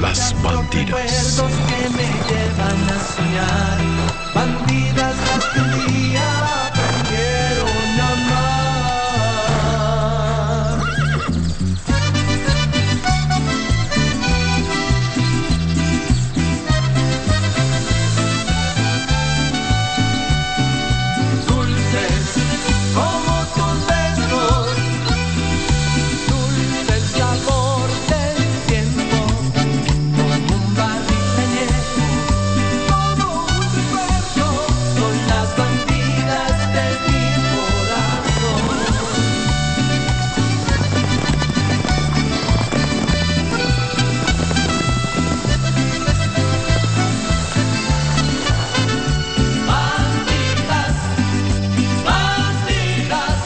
Las Bandidas. Recuerdos que me llevan a soñar. Bandidas las que un día aprendieron a amar. Dulces como tus besos, dulce el sabor del tiempo, como un barril añejo, todo un recuerdo, son las bandidas de mi corazón. Bandidas, bandidas,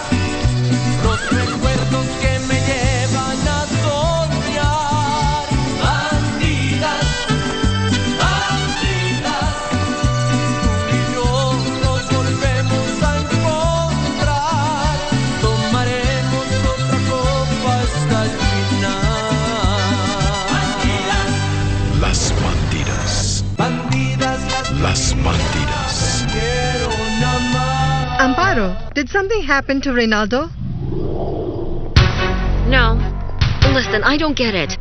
los recuerdos que me llevan a soñar. Bandidas, bandidas, tú y yo nos volvemos a encontrar. Tomaremos otra copa hasta el final. Las Bandidas. Bandidas, Las Bandidas. quiero amar. Amparo, did something happen to Reynaldo? No. Listen, I don't get it.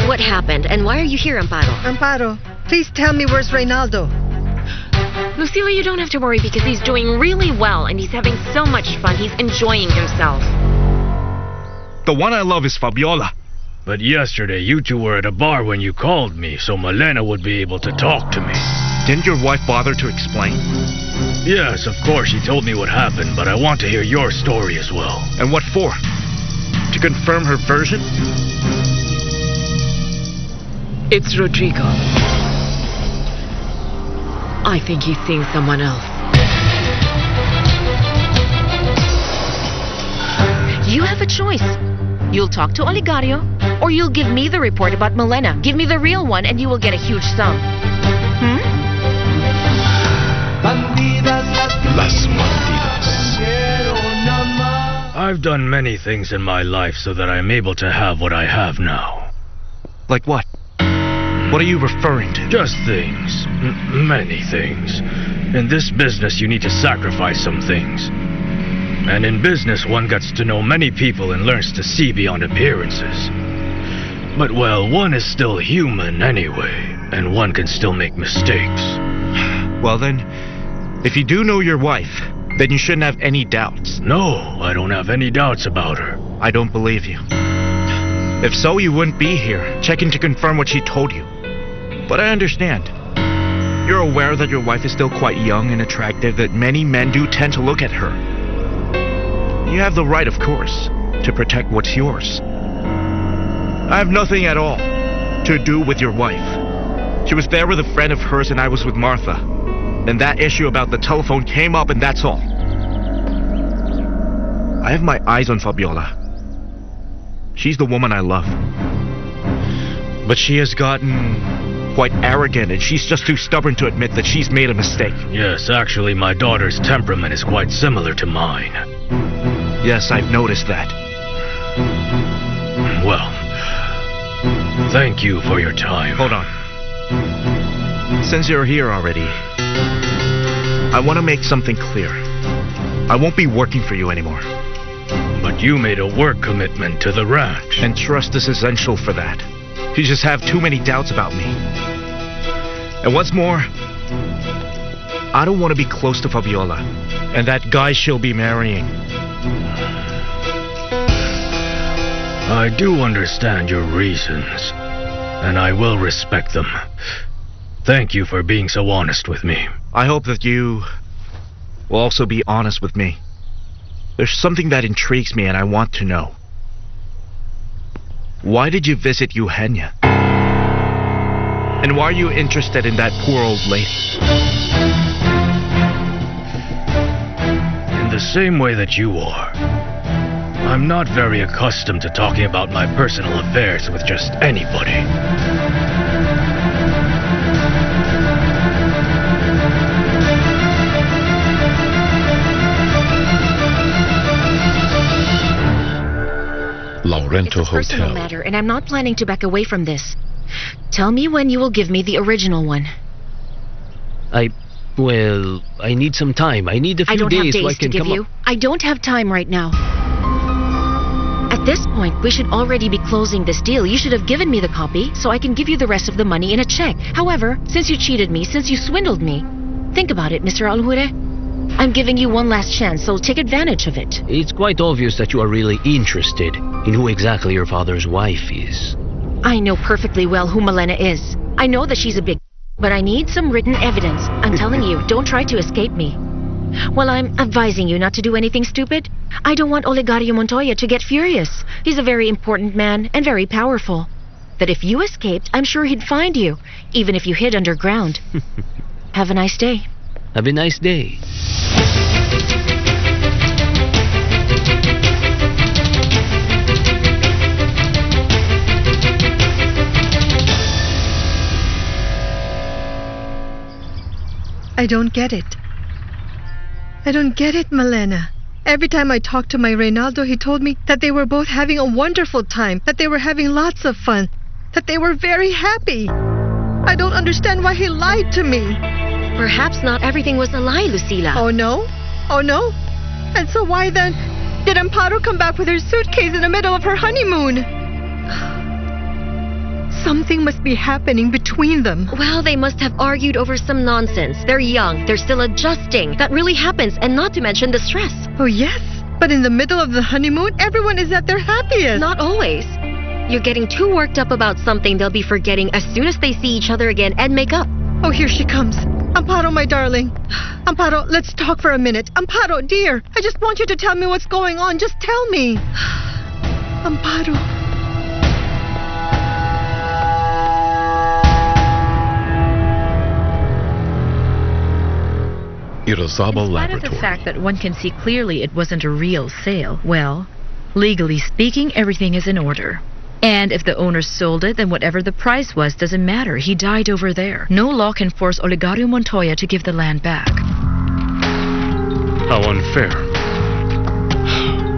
What happened, and why are you here, Amparo? Amparo, please tell me where's Reynaldo? Lucila, you don't have to worry because he's doing really well and he's having so much fun. He's enjoying himself. The one I love is Fabiola. But yesterday you two were at a bar when you called me, so Malena would be able to talk to me. Didn't your wife bother to explain? Yes, of course she told me what happened, but I want to hear your story as well. And what for? To confirm her version? It's Rodrigo. I think he's seeing someone else. You have a choice. You'll talk to Oligario, or you'll give me the report about Malena. Give me the real one, and you will get a huge sum. Bandidas Las Bandidas. quiero amar. I've done many things in my life so that I'm able to have what I have now. Like what? What are you referring to? Just things. Many things. In this business, you need to sacrifice some things. And in business, one gets to know many people and learns to see beyond appearances. But, well, one is still human anyway, and one can still make mistakes. Well then, if you do know your wife, then you shouldn't have any doubts. No, I don't have any doubts about her. I don't believe you. If so, you wouldn't be here, checking to confirm what she told you. But I understand. You're aware that your wife is still quite young and attractive, that many men do tend to look at her. You have the right, of course, to protect what's yours. I have nothing at all to do with your wife. She was there with a friend of hers and I was with Martha. Then that issue about the telephone came up and that's all. I have my eyes on Fabiola. She's the woman I love. But she has gotten quite arrogant and she's just too stubborn to admit that she's made a mistake. Yes, actually, my daughter's temperament is quite similar to mine. Yes, I've noticed that. Well, thank you for your time. Hold on. Since you're here already, I want to make something clear. I won't be working for you anymore. But you made a work commitment to the ranch. And trust is essential for that. You just have too many doubts about me. And what's more, I don't want to be close to Fabiola and that guy she'll be marrying. I do understand your reasons, and I will respect them. Thank you for being so honest with me. I hope that you will also be honest with me. There's something that intrigues me and I want to know. Why did you visit Eugenia? And why are you interested in that poor old lady? In the same way that you are. I'm not very accustomed to talking about my personal affairs with just anybody. Laurento It's a personal Hotel. matter, and I'm not planning to back away from this. Tell me when you will give me the original one. Well, I need some time. I need a I few don't have days days so I to can give come you. up. I don't have time right now. At this point, we should already be closing this deal. You should have given me the copy so I can give you the rest of the money in a check. However, since you cheated me, since you swindled me, think about it, Mr. Alhure. I'm giving you one last chance, so take advantage of it. It's quite obvious that you are really interested in who exactly your father's wife is. I know perfectly well who Milena is. I know that she's a big... But I need some written evidence. I'm telling you, don't try to escape me. Well, I'm advising you not to do anything stupid. I don't want Olegario Montoya to get furious. He's a very important man and very powerful. That if you escaped, I'm sure he'd find you, even if you hid underground. Have a nice day. Have a nice day. I don't get it. I don't get it, Milena. Every time I talked to my Reynaldo, he told me that they were both having a wonderful time, that they were having lots of fun, that they were very happy. I don't understand why he lied to me. Perhaps not everything was a lie, Lucila. Oh no? Oh no? And so why then did Amparo come back with her suitcase in the middle of her honeymoon? Something must be happening between them. Well, they must have argued over some nonsense. They're young, they're still adjusting. That really happens, and not to mention the stress. Oh yes, but in the middle of the honeymoon, everyone is at their happiest. Not always. You're getting too worked up about something they'll be forgetting as soon as they see each other again and make up. Oh, here she comes. Amparo, my darling. Amparo, let's talk for a minute. Amparo, dear, I just want you to tell me what's going on. Just tell me. Amparo. Irizaba In spite of the Laboratory. fact that one can see clearly it wasn't a real sale, well, legally speaking, everything is in order. And if the owner sold it, then whatever the price was doesn't matter. He died over there. No law can force Olegario Montoya to give the land back. How unfair.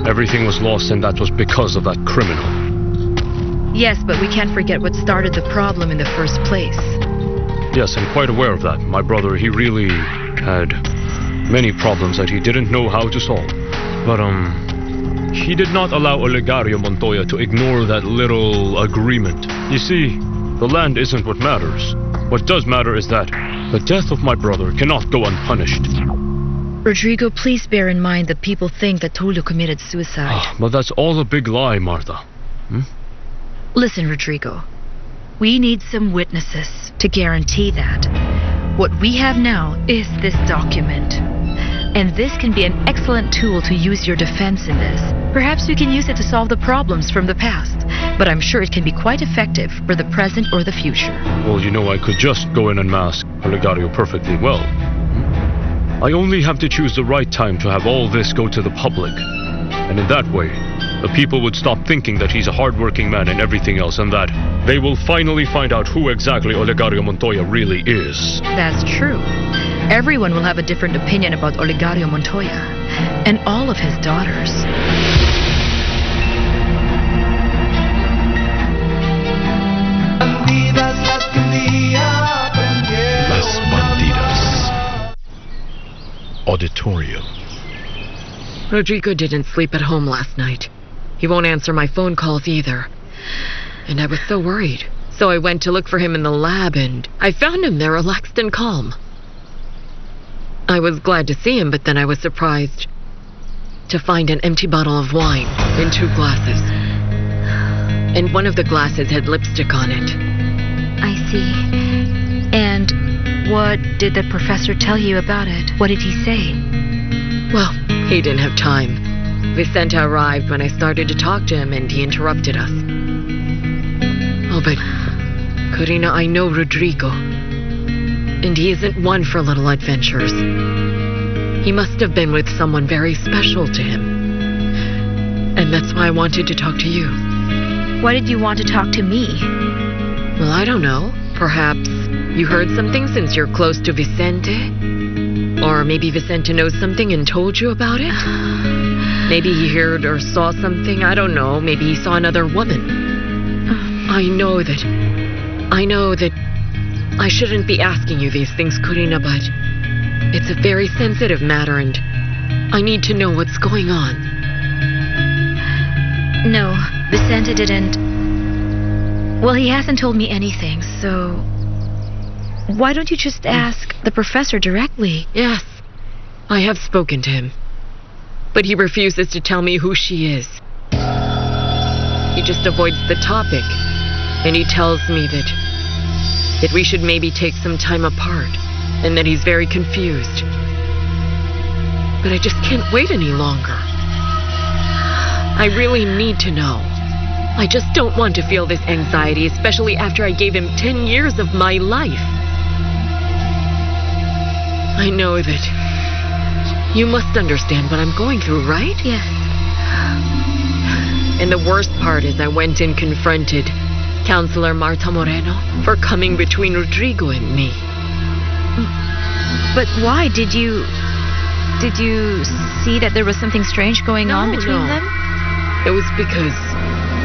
Everything was lost, and that was because of that criminal. Yes, but we can't forget what started the problem in the first place. Yes, I'm quite aware of that. My brother, he really had many problems that he didn't know how to solve. But, he did not allow Olegario Montoya to ignore that little agreement. You see, the land isn't what matters. What does matter is that the death of my brother cannot go unpunished. Rodrigo, please bear in mind that people think that Tulio committed suicide. But that's all a big lie, Martha. Listen, Rodrigo. We need some witnesses to guarantee that. What we have now is this document. And this can be an excellent tool to use your defense in this. Perhaps we can use it to solve the problems from the past. But I'm sure it can be quite effective for the present or the future. Well, you know, I could just go in and mask Olegario perfectly well. I only have to choose the right time to have all this go to the public. And in that way, the people would stop thinking that he's a hardworking man and everything else, and that they will finally find out who exactly Olegario Montoya really is. That's true. Everyone will have a different opinion about Olegario Montoya and all of his daughters. Bandidas las que un día aprendieron Las a Bandidas. amar. Auditorium. Rodrigo didn't sleep at home last night. He won't answer my phone calls either. And I was so worried. So I went to look for him in the lab, and I found him there relaxed and calm. I was glad to see him, but then I was surprised to find an empty bottle of wine in 2 glasses. And one of the glasses had lipstick on it. I see. And what did the professor tell you about it? What did he say? Well, he didn't have time. Vicenta arrived when I started to talk to him, and he interrupted us. Oh, but Corina, I know Rodrigo. And he isn't one for little adventures. He must have been with someone very special to him. And that's why I wanted to talk to you. Why did you want to talk to me? Well, I don't know. Perhaps you heard something since you're close to Vicente? Or maybe Vicente knows something and told you about it? Maybe he heard or saw something, I don't know. Maybe he saw another woman. I know that I know that I shouldn't be asking you these things, Corina, but it's a very sensitive matter and I need to know what's going on. No, Vicente didn't. Well, he hasn't told me anything, so why don't you just ask the professor directly? Yes, I have spoken to him, but he refuses to tell me who she is. He just avoids the topic, and he tells me that we should maybe take some time apart, and that he's very confused. But I just can't wait any longer. I really need to know. I just don't want to feel this anxiety, especially after I gave him 10 years of my life. I know that you must understand what I'm going through, right? Yes. And the worst part is I went and confronted Counselor Marta Moreno for coming between Rodrigo and me. But why? Did you see that there was something strange going on between them? It was because,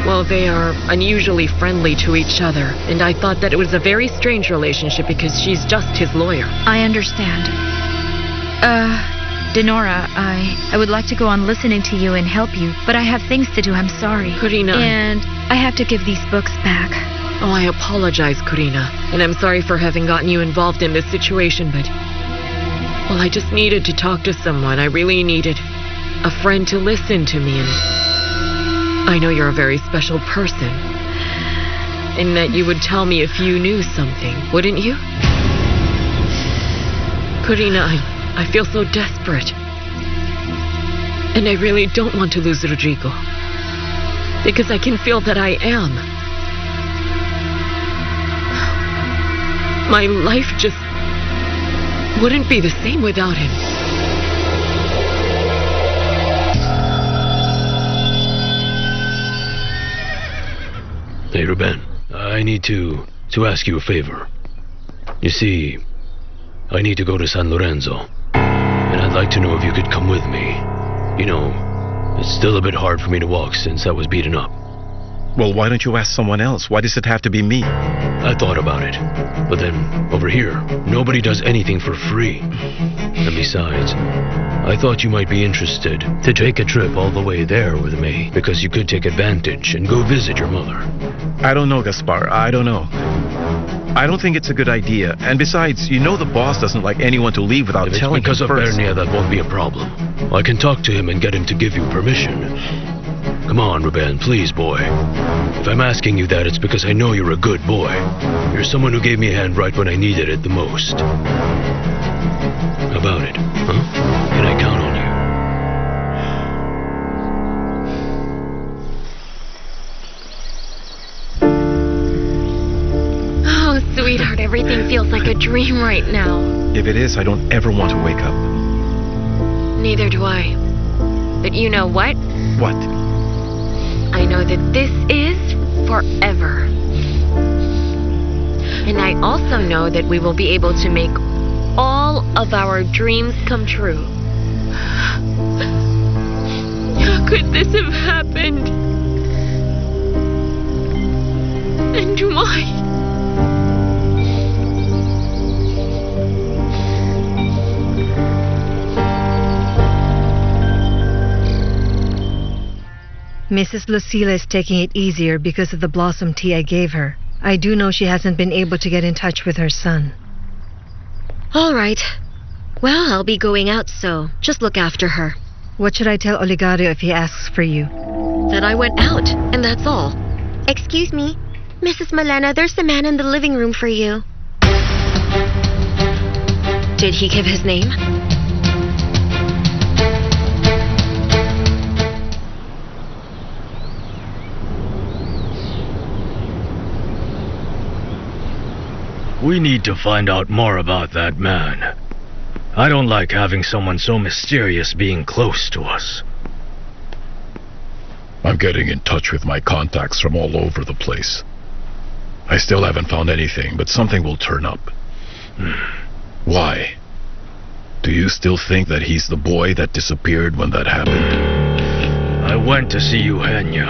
well, they are unusually friendly to each other, and I thought that it was a very strange relationship because she's just his lawyer. I understand. Denora, I would like to go on listening to you and help you, but I have things to do, I'm sorry. Corina. And I have to give these books back. Oh, I apologize, Corina, and I'm sorry for having gotten you involved in this situation, but, well, I just needed to talk to someone. I really needed a friend to listen to me, and I know you're a very special person, and that you would tell me if you knew something, wouldn't you? Corina, I feel so desperate. And I really don't want to lose Rodrigo. Because I can feel that I am. My life just wouldn't be the same without him. Hey, Ruben, I need to ask you a favor. You see, I need to go to San Lorenzo, and I'd like to know if you could come with me. You know, it's still a bit hard for me to walk since I was beaten up. Well, why don't you ask someone else? Why does it have to be me? I thought about it, but then over here, nobody does anything for free. And besides, I thought you might be interested to take a trip all the way there with me, because you could take advantage and go visit your mother. I don't know, Gaspar. I don't know. I don't think it's a good idea. And besides, you know the boss doesn't like anyone to leave without If it's telling him because of first. Bernia, that won't be a problem. I can talk to him and get him to give you permission. Come on, Ruben, please, boy. If I'm asking you that, it's because I know you're a good boy. You're someone who gave me a hand right when I needed it the most. How about it, huh? Can I count on you? Oh, sweetheart, everything feels like a dream right now. If it is, I don't ever want to wake up. Neither do I. But you know what? What? I know that this is forever. And I also know that we will be able to make all of our dreams come true. How could this have happened? And why? Mrs. Lucila is taking it easier because of the blossom tea I gave her. I do know she hasn't been able to get in touch with her son. All right. Well, I'll be going out, so just look after her. What should I tell Oligario if he asks for you? That I went out, and that's all. Excuse me, Mrs. Malena, there's a man in the living room for you. Did he give his name? We need to find out more about that man. I don't like having someone so mysterious being close to us. I'm getting in touch with my contacts from all over the place. I still haven't found anything, but something will turn up. Why? Do you still think that he's the boy that disappeared when that happened? I went to see Eugenia.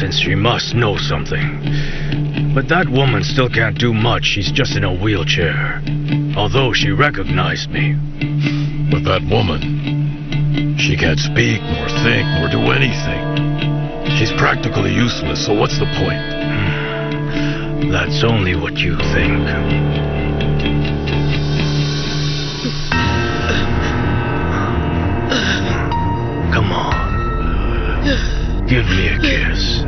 since she must know something. But that woman still can't do much. She's just in a wheelchair. Although she recognized me. But that woman, she can't speak, nor think, nor do anything. She's practically useless, so what's the point? That's only what you think. Come on. Give me a kiss.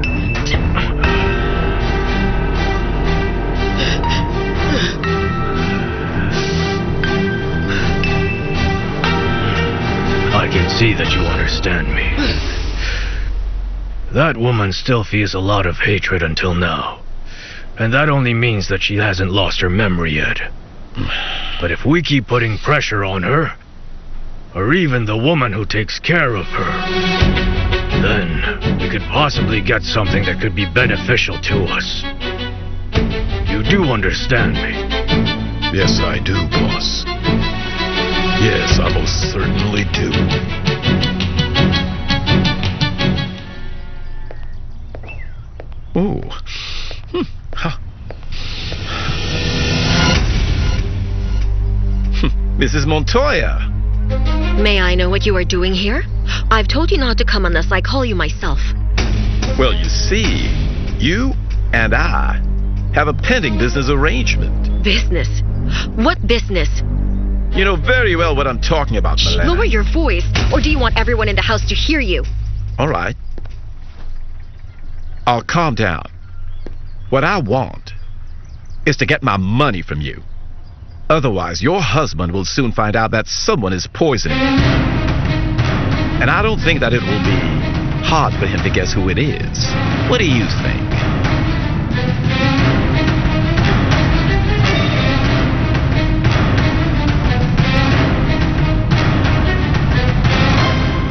I can see that you understand me. That woman still feels a lot of hatred until now. And that only means that she hasn't lost her memory yet. But if we keep putting pressure on her, or even the woman who takes care of her, then we could possibly get something that could be beneficial to us. You do understand me? Yes, I do, boss. Yes, I most certainly do. Ooh. Huh. Mrs. Montoya. May I know what you are doing here? I've told you not to come unless I call you myself. Well, you see, you and I have a pending business arrangement. Business? What business? You know very well what I'm talking about, Milena. Lower your voice, or do you want everyone in the house to hear you? All right. I'll calm down. What I want is to get my money from you. Otherwise, your husband will soon find out that someone is poisoning him. And I don't think that it will be hard for him to guess who it is. What do you think?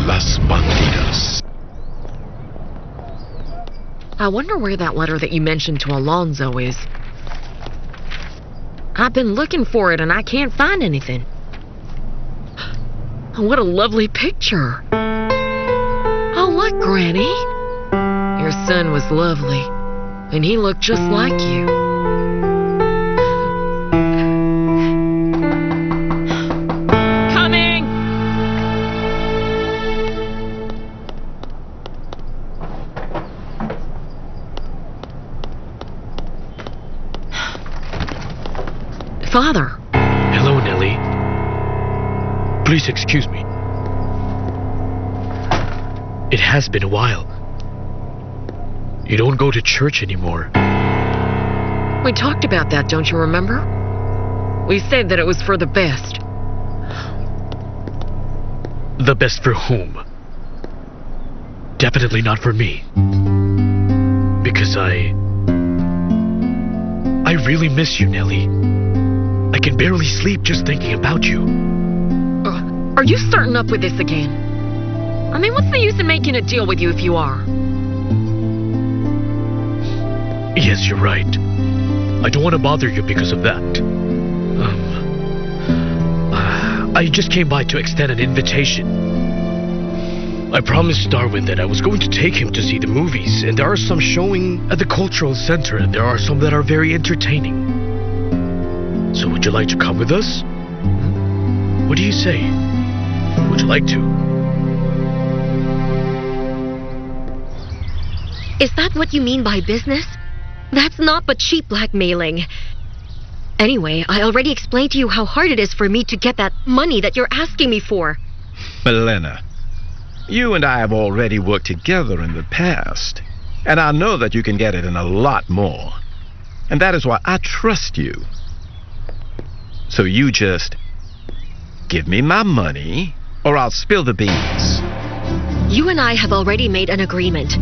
Las Bandidas. I wonder where that letter that you mentioned to Alonzo is. I've been looking for it and I can't find anything. What a lovely picture. Oh, look, Granny. Your son was lovely, and he looked just like you. Coming! Father. Hello, Nellie. Please excuse me. It has been a while. You don't go to church anymore. We talked about that, don't you remember? We said that it was for the best. The best for whom? Definitely not for me. Because I really miss you, Nellie. I can barely sleep just thinking about you. Are you starting up with this again? I mean, what's the use in making a deal with you if you are? Yes, you're right. I don't want to bother you because of that. I just came by to extend an invitation. I promised Darwin that I was going to take him to see the movies, and there are some showing at the cultural center, and there are some that are very entertaining. So would you like to come with us? What do you say? Would you like to? Is that what you mean by business? That's not but cheap blackmailing. Anyway, I already explained to you how hard it is for me to get that money that you're asking me for. Milena, you and I have already worked together in the past, and I know that you can get it and a lot more. And that is why I trust you. So you just give me my money, or I'll spill the beans. You and I have already made an agreement.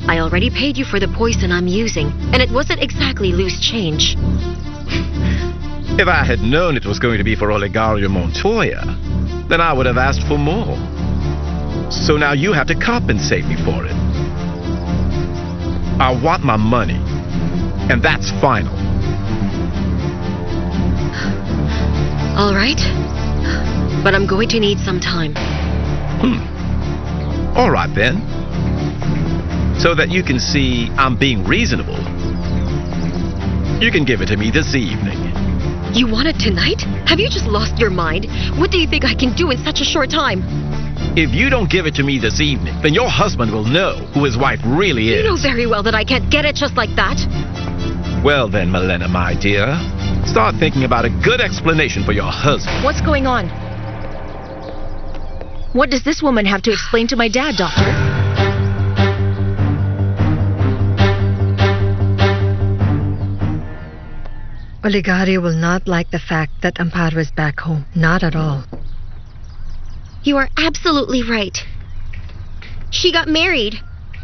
I already paid you for the poison I'm using, and it wasn't exactly loose change. If I had known it was going to be for Olegario Montoya, then I would have asked for more. So now you have to compensate me for it. I want my money, and that's final. All right, but I'm going to need some time. All right then. so that you can see I'm being reasonable, you can give it to me this evening. You want it tonight? Have you just lost your mind? What do you think I can do in such a short time? If you don't give it to me this evening, then your husband will know who his wife really is. You know very well that I can't get it just like that. Well then, Malena, my dear, start thinking about a good explanation for your husband. What's going on? What does this woman have to explain to my dad, Doctor? Olegario will not like the fact that Amparo is back home. Not at all. You are absolutely right. She got married.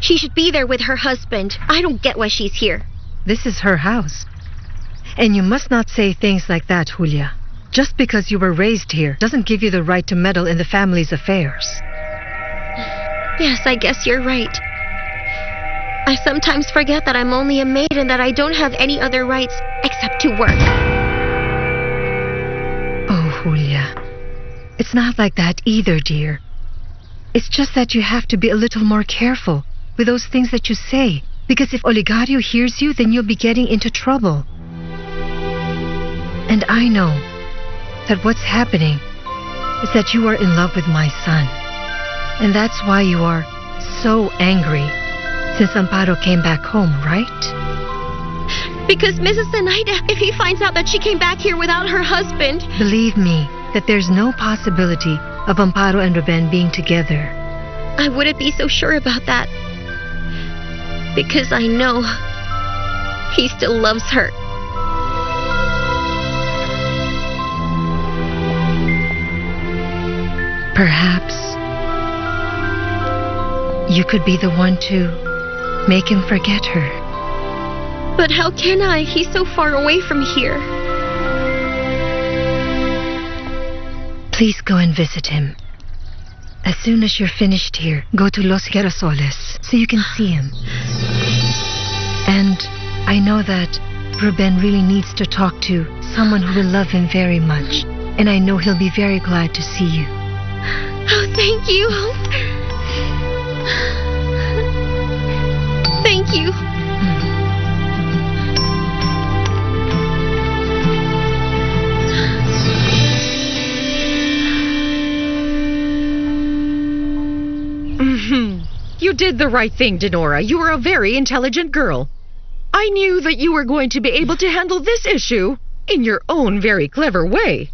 She should be there with her husband. I don't get why she's here. This is her house. And you must not say things like that, Julia. Just because you were raised here doesn't give you the right to meddle in the family's affairs. Yes, I guess you're right. I sometimes forget that I'm only a maid and that I don't have any other rights except to work. Oh, Julia. It's not like that either, dear. It's just that you have to be a little more careful with those things that you say. Because if Olegario hears you, then you'll be getting into trouble. And I know that what's happening is that you are in love with my son. And that's why you are so angry since Amparo came back home, right? Because Mrs. Zenaida, if he finds out that she came back here without her husband... Believe me, that there's no possibility of Amparo and Ruben being together. I wouldn't be so sure about that. Because I know he still loves her. Perhaps you could be the one to make him forget her. But how can I? He's so far away from here. Please go and visit him. As soon as you're finished here, go to Los Girasoles so you can see him. And I know that Ruben really needs to talk to someone who will love him very much. And I know he'll be very glad to see you. Oh, thank you. Thank you. You did the right thing, Denora. You are a very intelligent girl. I knew that you were going to be able to handle this issue in your own very clever way.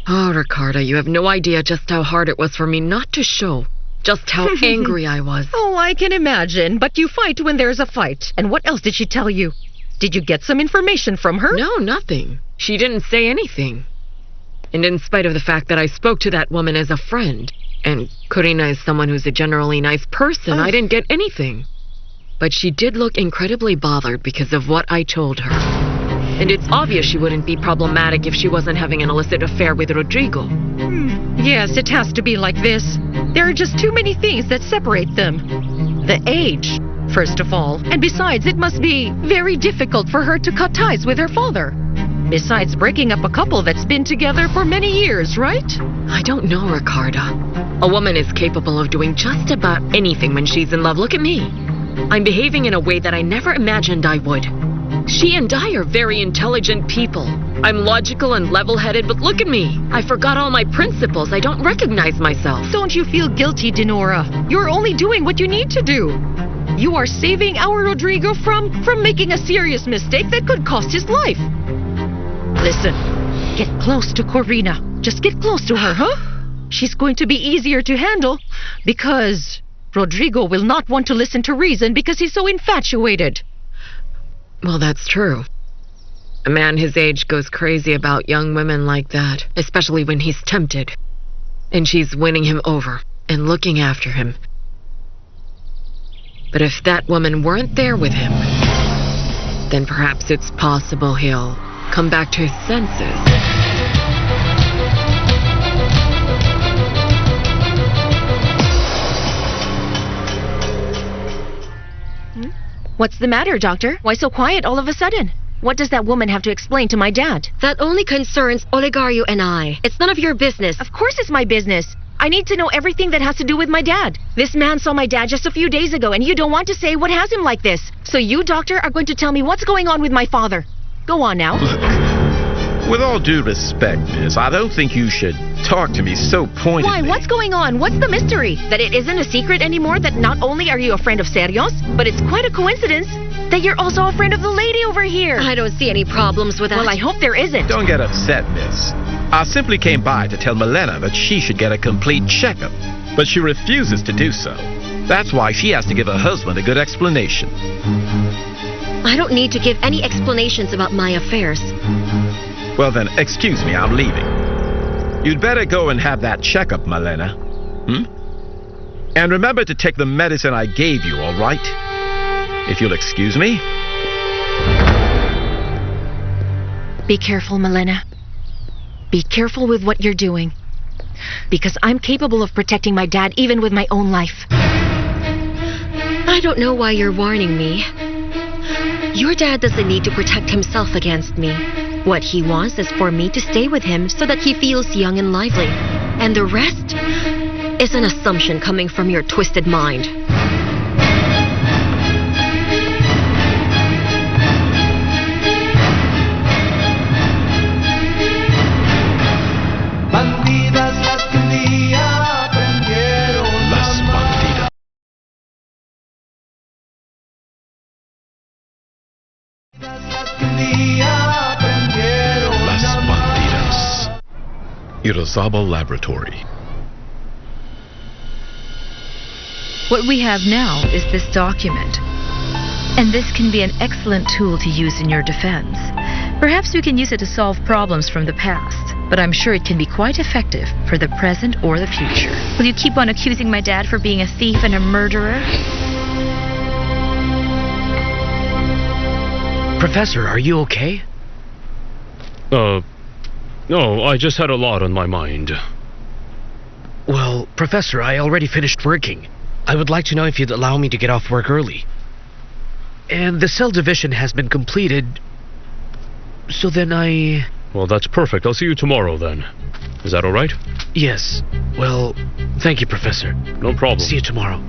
Oh, Ricarda, you have no idea just how hard it was for me not to show just how angry I was. Oh, I can imagine. But you fight when there's a fight. And what else did she tell you? Did you get some information from her? No, nothing. She didn't say anything. And in spite of the fact that I spoke to that woman as a friend, and Corina is someone who's a generally nice person, I didn't get anything. But she did look incredibly bothered because of what I told her. And it's obvious she wouldn't be problematic if she wasn't having an illicit affair with Rodrigo. Yes, it has to be like this. There are just too many things that separate them. The age, first of all. And besides, it must be very difficult for her to cut ties with her father. Besides breaking up a couple that's been together for many years, right? I don't know, Ricarda. A woman is capable of doing just about anything when she's in love. Look at me. I'm behaving in a way that I never imagined I would. She and I are very intelligent people. I'm logical and level-headed, but look at me. I forgot all my principles. I don't recognize myself. Don't you feel guilty, Denora? You're only doing what you need to do. You are saving our Rodrigo from making a serious mistake that could cost his life. Listen, get close to Corina. Just get close to her, huh? She's going to be easier to handle because Rodrigo will not want to listen to reason because he's so infatuated. Well, that's true. A man his age goes crazy about young women like that, especially when he's tempted. And she's winning him over and looking after him. But if that woman weren't there with him, then perhaps it's possible he'll come back to his senses. What's the matter, Doctor? Why so quiet all of a sudden? What does that woman have to explain to my dad? That only concerns Olegario and I. It's none of your business. Of course it's my business. I need to know everything that has to do with my dad. This man saw my dad just a few days ago, and you don't want to say what has him like this. So you, doctor, are going to tell me what's going on with my father. Go on now. Look, with all due respect, miss, I don't think you should talk to me so pointedly. Why? What's going on? What's the mystery? That it isn't a secret anymore that not only are you a friend of Serios, but it's quite a coincidence that you're also a friend of the lady over here. I don't see any problems with that. Well, I hope there isn't. Don't get upset, miss. I simply came by to tell Milena that she should get a complete checkup, but she refuses to do so. That's why she has to give her husband a good explanation. I don't need to give any explanations about my affairs. Well then, excuse me, I'm leaving. You'd better go and have that checkup, Milena. And remember to take the medicine I gave you, all right? If you'll excuse me. Be careful, Milena. Be careful with what you're doing. Because I'm capable of protecting my dad even with my own life. I don't know why you're warning me. Your dad doesn't need to protect himself against me. What he wants is for me to stay with him so that he feels young and lively. And the rest is an assumption coming from your twisted mind. Bandidas las que un día aprendieron a Las amar. Las que un día aprendieron Las a amar. Bandidas. Irizaba Laboratory. What we have now is this document. And this can be an excellent tool to use in your defense. Perhaps you can use it to solve problems from the past, but I'm sure it can be quite effective for the present or the future. Will you keep on accusing my dad for being a thief and a murderer? Professor, are you okay? No, I just had a lot on my mind. Well, Professor, I already finished working. I would like to know if you'd allow me to get off work early. And the cell division has been completed. So then Well, that's perfect. I'll see you tomorrow then. Is that all right? Yes. Well, thank you, Professor. No problem. See you tomorrow.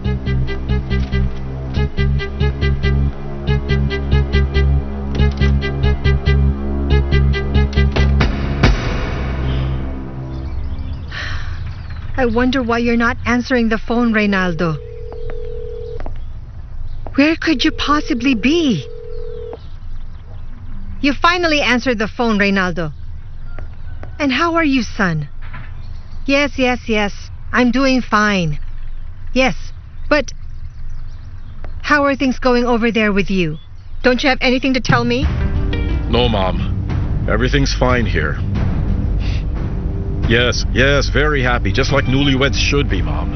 I wonder why you're not answering the phone, Reynaldo. Where could you possibly be? You finally answered the phone, Reynaldo. And how are you, son? Yes. I'm doing fine. Yes, but how are things going over there with you? Don't you have anything to tell me? No, Mom. Everything's fine here. Yes, very happy, just like newlyweds should be, Mom.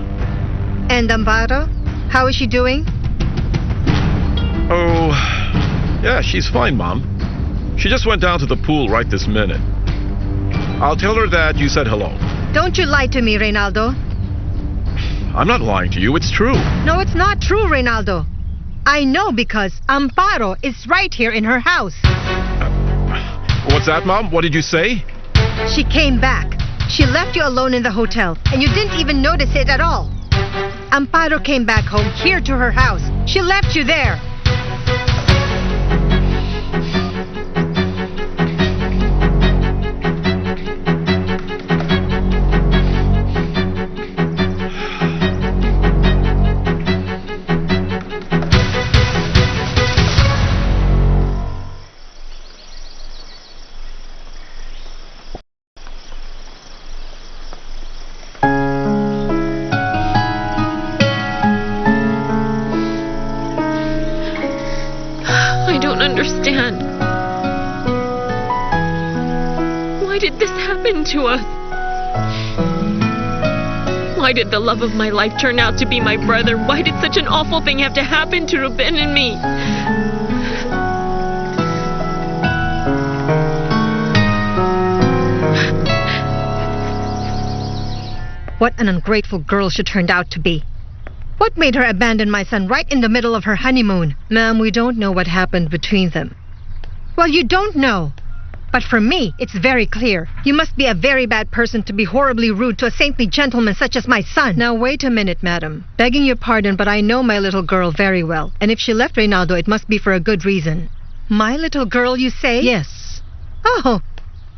And Amparo? How is she doing? Oh, yeah, she's fine, Mom. She just went down to the pool right this minute. I'll tell her that you said hello. Don't you lie to me, Reynaldo. I'm not lying to you, it's true. No, it's not true, Reynaldo. I know because Amparo is right here in her house. What's that, Mom? What did you say? She came back. She left you alone in the hotel, and you didn't even notice it at all. Amparo came back home here to her house. She left you there. I don't understand. Why did this happen to us? Why did the love of my life turn out to be my brother? Why did such an awful thing have to happen to Ruben and me? What an ungrateful girl she turned out to be. What made her abandon my son right in the middle of her honeymoon? Ma'am, we don't know what happened between them. Well, you don't know. But for me, it's very clear. You must be a very bad person to be horribly rude to a saintly gentleman such as my son. Now wait a minute, madam. Begging your pardon, but I know my little girl very well. And if she left Reynaldo, it must be for a good reason. My little girl, you say? Yes. Oh,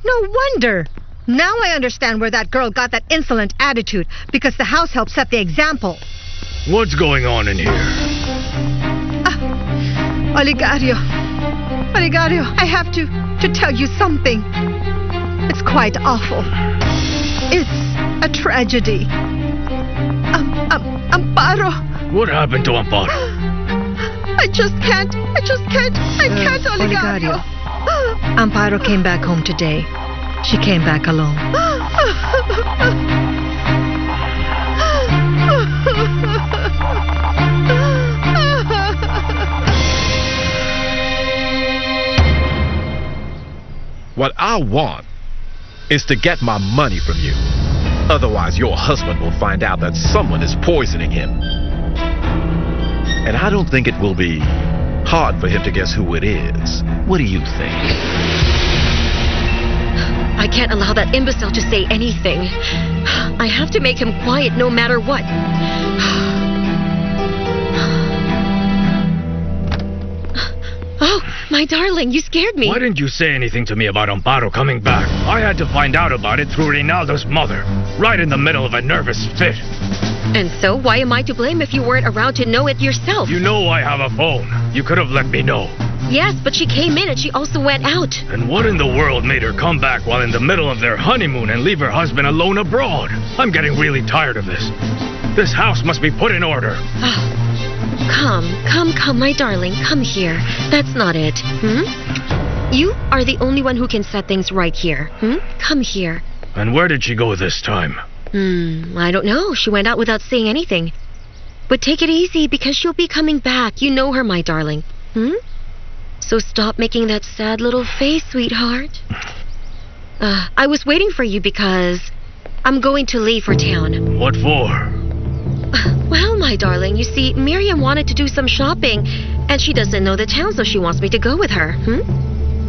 no wonder. Now I understand where that girl got that insolent attitude, because the house helped set the example. What's going on in here? Oligario, I have to tell you something. It's quite awful. It's a tragedy. Amparo. What happened to Amparo? I can't, Oligario. Amparo came back home today. She came back alone. What I want is to get my money from you. Otherwise, your husband will find out that someone is poisoning him. And I don't think it will be hard for him to guess who it is. What do you think? I can't allow that imbecile to say anything. I have to make him quiet no matter what. Oh, my darling, you scared me. Why didn't you say anything to me about Amparo coming back? I had to find out about it through Reynaldo's mother, right in the middle of a nervous fit. And so, why am I to blame if you weren't around to know it yourself? You know I have a phone. You could have let me know. Yes, but she came in and she also went out. And what in the world made her come back while in the middle of their honeymoon and leave her husband alone abroad? I'm getting really tired of this. This house must be put in order. Come, my darling. Come here. That's not it. You are the only one who can set things right here. Come here. And where did she go this time? I don't know. She went out without saying anything. But take it easy because she'll be coming back. You know her, my darling. So stop making that sad little face, sweetheart. I was waiting for you because I'm going to leave for town. What for? Well, my darling, you see, Miriam wanted to do some shopping, and she doesn't know the town, so she wants me to go with her.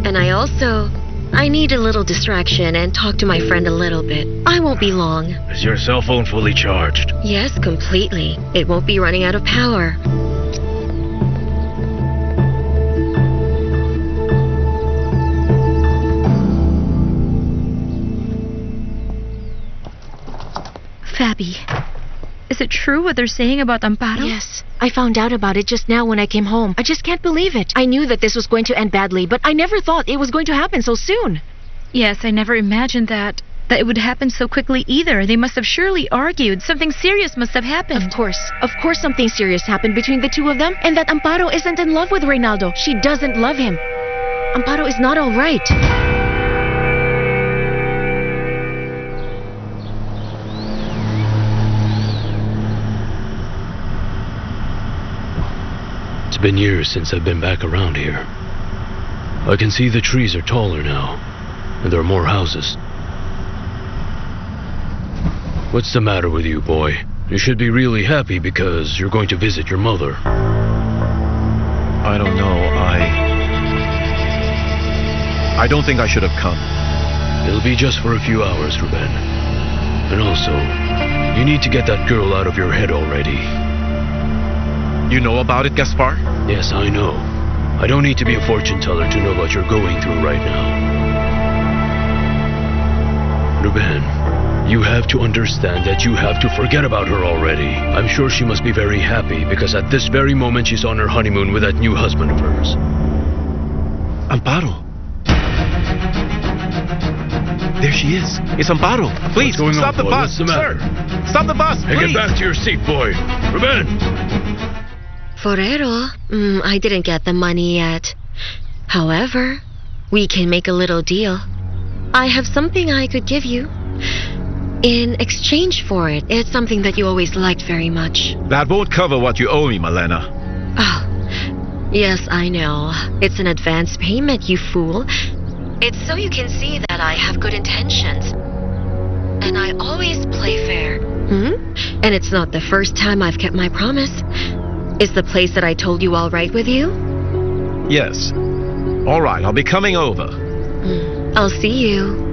And I need a little distraction and talk to my friend a little bit. I won't be long. Is your cell phone fully charged? Yes, completely. It won't be running out of power. Fabi, is it true what they're saying about Amparo? Yes. I found out about it just now when I came home. I just can't believe it. I knew that this was going to end badly, but I never thought it was going to happen so soon. Yes, I never imagined that it would happen so quickly either. They must have surely argued. Something serious must have happened. Of course something serious happened between the two of them, and that Amparo isn't in love with Reynaldo. She doesn't love him. Amparo is not all right. It's been years since I've been back around here. I can see the trees are taller now, and there are more houses. What's the matter with you, boy? You should be really happy because you're going to visit your mother. I don't know. I don't think I should have come. It'll be just for a few hours, Ruben. And also, you need to get that girl out of your head already. You know about it, Gaspar? Yes, I know. I don't need to be a fortune teller to know what you're going through right now. Ruben, you have to understand that you have to forget about her already. I'm sure she must be very happy because at this very moment she's on her honeymoon with that new husband of hers. Amparo. There she is. It's Amparo. Please, stop the bus, sir. Stop the bus, please. Hey, get back to your seat, boy. Ruben! Forero, I didn't get the money yet. However, we can make a little deal. I have something I could give you in exchange for it. It's something that you always liked very much. That won't cover what you owe me, Malena. Oh, yes, I know. It's an advance payment, you fool. It's so you can see that I have good intentions. And I always play fair. And it's not the first time I've kept my promise. Is the place that I told you all right with you? Yes. All right, I'll be coming over. I'll see you.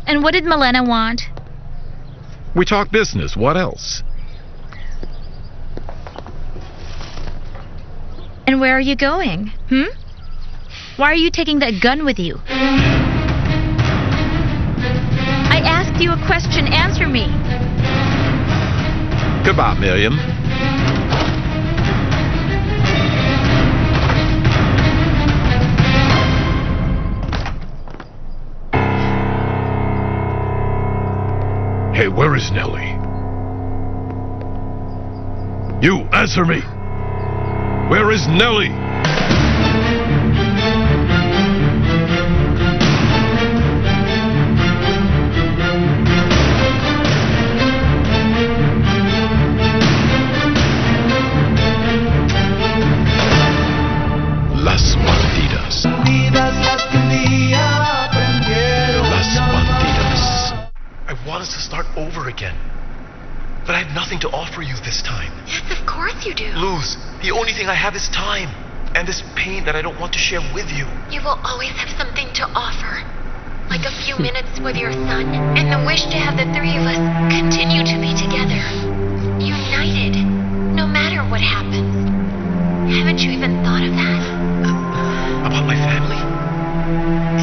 And what did Malena want? We talk business. What else? And where are you going? Why are you taking that gun with you? I asked you a question. Answer me. Goodbye, Miriam. Hey, where is Nellie? You, answer me! Where is Nellie? Las Bandidas. Las Bandidas. I want us to start over again. But I have nothing to offer you this time. Yes, of course you do. Luz, the only thing I have is time. And this pain that I don't want to share with you. You will always have something to offer. Like a few minutes with your son, and the wish to have the three of us continue to be together. United, no matter what happens. Haven't you even thought of that? About my family?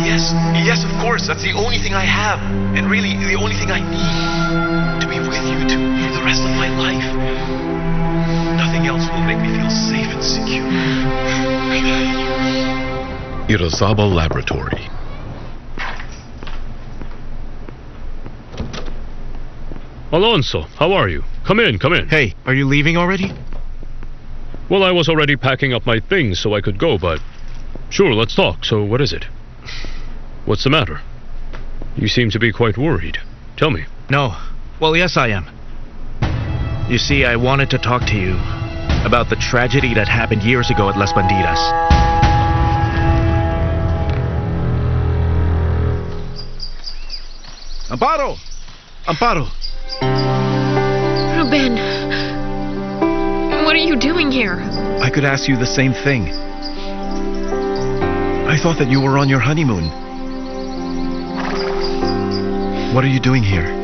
Yes, of course. That's the only thing I have. And really, the only thing I need. To be with you for the rest of my life. Nothing else will make me feel safe and secure. I miss you. Irazaba Laboratory. Alonso, how are you? Come in, come in. Hey, are you leaving already? Well, I was already packing up my things so I could go, but... Sure, let's talk. So what is it? What's the matter? You seem to be quite worried. Tell me. No. Well, yes, I am. You see, I wanted to talk to you about the tragedy that happened years ago at Las Bandidas. Amparo! Amparo! Ruben, what are you doing here? I could ask you the same thing. I thought that you were on your honeymoon. What are you doing here?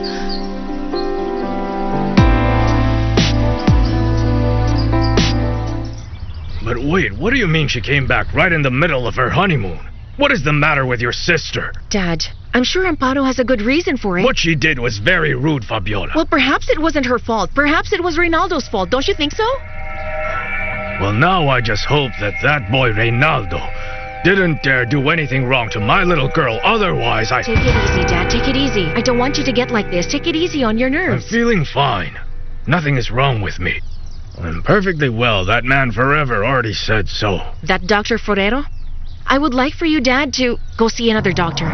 But wait, what do you mean she came back right in the middle of her honeymoon? What is the matter with your sister? Dad, I'm sure Amparo has a good reason for it. What she did was very rude, Fabiola. Well, perhaps it wasn't her fault. Perhaps it was Reynaldo's fault. Don't you think so? Well, now I just hope that boy Reynaldo didn't dare do anything wrong to my little girl. Otherwise, Take it easy, Dad. Take it easy. I don't want you to get like this. Take it easy on your I'm nerves. feeling fine. Nothing is wrong with me. I'm perfectly well. That man forever already said so. That Dr. Forero? I would like for you, Dad, to go see another doctor.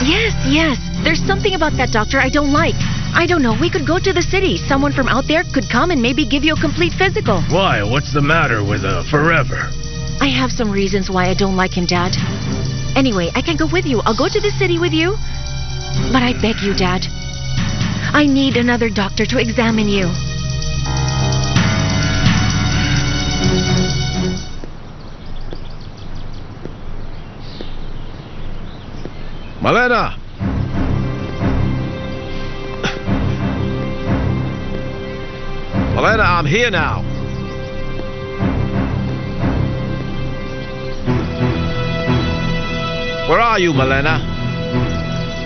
Yes. There's something about that doctor I don't like. I don't know. We could go to the city. Someone from out there could come and maybe give you a complete physical. Why? What's the matter with forever? I have some reasons why I don't like him, Dad. Anyway, I can go with you. I'll go to the city with you. But I beg you, Dad. I need another doctor to examine you. Malena! Malena, I'm here now. Where are you, Malena?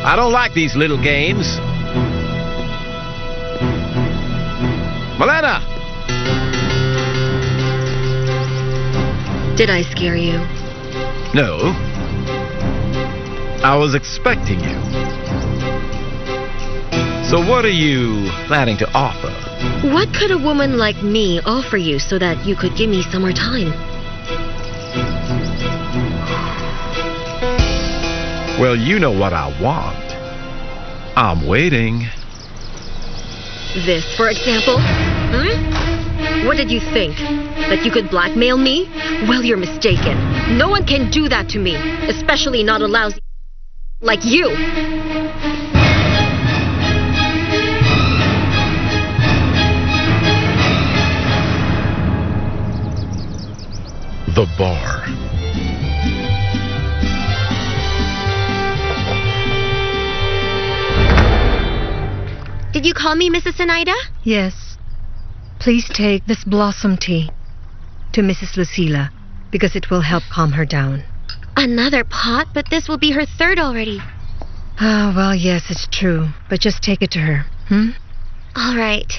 I don't like these little games. Malena! Did I scare you? No. I was expecting you. So what are you planning to offer? What could a woman like me offer you so that you could give me some more time? Well, you know what I want. I'm waiting. This, for example? What did you think? That you could blackmail me? Well, you're mistaken. No one can do that to me, especially not a lousy like you. bar. Did you call me, Mrs. Zenaida? Yes. Please take this blossom tea to Mrs. Lucila because it will help calm her down. Another pot, but this will be her third already. Ah, well, yes, it's true. But just take it to her, hmm? All right.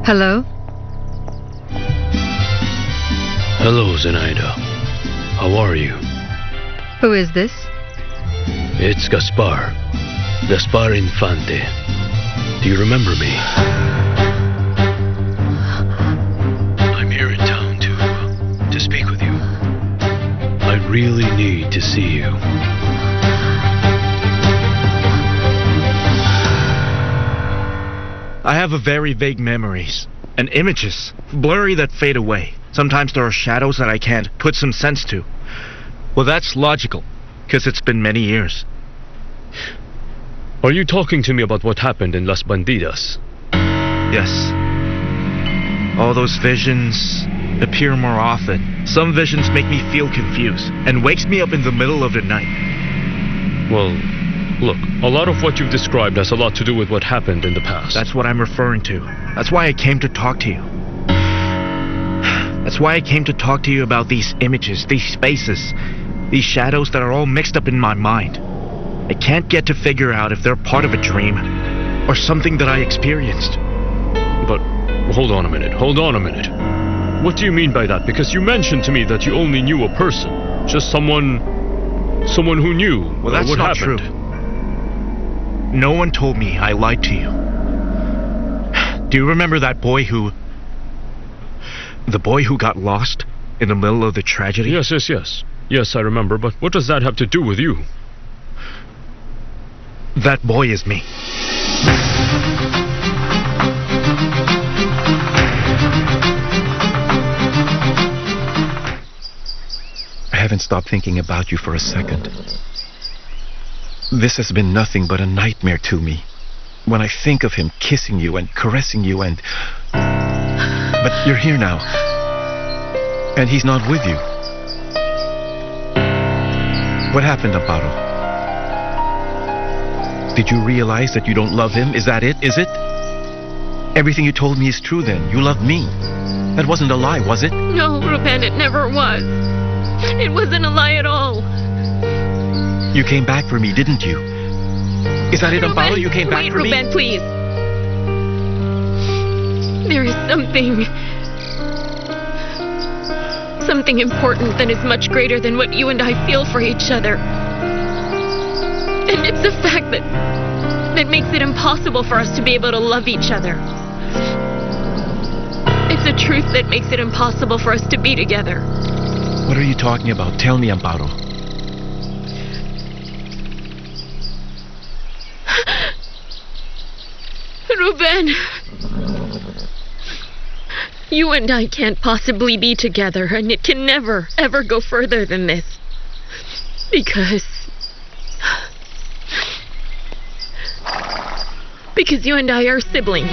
Hello? Hello, Zenaida. How are you? Who is this? It's Gaspar. Gaspar Infante. Do you remember me? I'm here in town to speak with you. I really need to see you. I have a very vague memories and images, blurry that fade away. Sometimes there are shadows that I can't put some sense to. Well, that's logical, because it's been many years. Are you talking to me about what happened in Las Bandidas? Yes. All those visions appear more often. Some visions make me feel confused and wakes me up in the middle of the night. Well, look, a lot of what you've described has a lot to do with what happened in the past. That's what I'm referring to. That's why I came to talk to you. That's why I came to talk to you about these images, these spaces, these shadows that are all mixed up in my mind. I can't get to figure out if they're part of a dream or something that I experienced. But hold on a minute. What do you mean by that? Because you mentioned to me that you only knew a person. Just someone who knew well, that's what not happened. True. No one told me I lied to you. Do you remember that boy who... the boy who got lost in the middle of the tragedy? Yes. Yes, I remember, but what does that have to do with you? That boy is me. I haven't stopped thinking about you for a second. This has been nothing but a nightmare to me. When I think of him kissing you and caressing you and... But you're here now. And he's not with you. What happened, Amparo? Did you realize that you don't love him? Is that it? Is it? Everything you told me is true then. You love me. That wasn't a lie, was it? No, Ruben, it never was. It wasn't a lie at all. You came back for me, didn't you? Is that it, Amparo? You came back for me? Wait, Ruben, please. There is something important that is much greater than what you and I feel for each other. And it's the fact that makes it impossible for us to be able to love each other. It's a truth that makes it impossible for us to be together. What are you talking about? Tell me, Amparo. Ruben, you and I can't possibly be together, and it can never, ever go further than this. Because you and I are siblings.